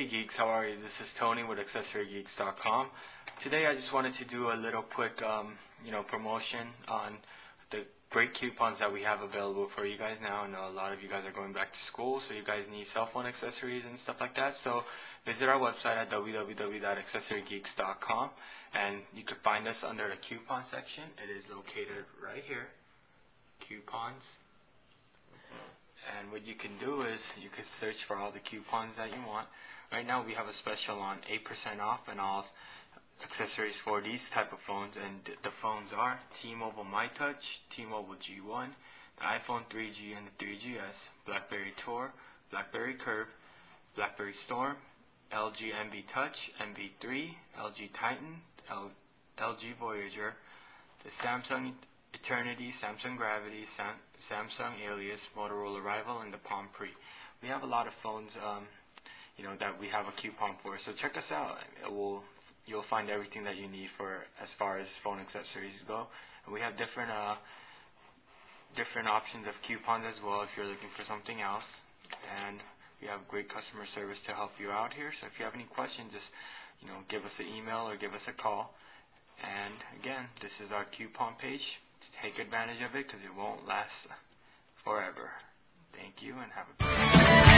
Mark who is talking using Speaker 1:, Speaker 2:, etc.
Speaker 1: Hey Geeks, how are you? This is Tony with AccessoryGeeks.com. Today I just wanted to do a little quick, promotion on the great coupons that we have available for you guys now. I know a lot of you guys are going back to school, so you guys need cell phone accessories and stuff like that. So visit our website at www.AccessoryGeeks.com, and you can find us under the coupon section. It is located right here, coupons. And what you can do is you can search for all the coupons that you want. Right now we have a special on 8% off and all accessories for these type of phones, and the phones are T-Mobile MyTouch, T-Mobile G1, the iPhone 3G and the 3GS, BlackBerry Tour, BlackBerry Curve, BlackBerry Storm, LG MV Touch, MV3, LG Titan, LG Voyager, the Samsung Eternity, Samsung Gravity, Samsung Alias, Motorola Rival, and the Palm Pre. We have a lot of phones, that we have a coupon for. So check us out. You'll find everything that you need for as far as phone accessories go. And we have different options of coupons as well if you're looking for something else. And we have great customer service to help you out here. So if you have any questions, just give us an email or give us a call. And again, this is our coupon page. Take advantage of it because it won't last forever. Thank you and have a great day.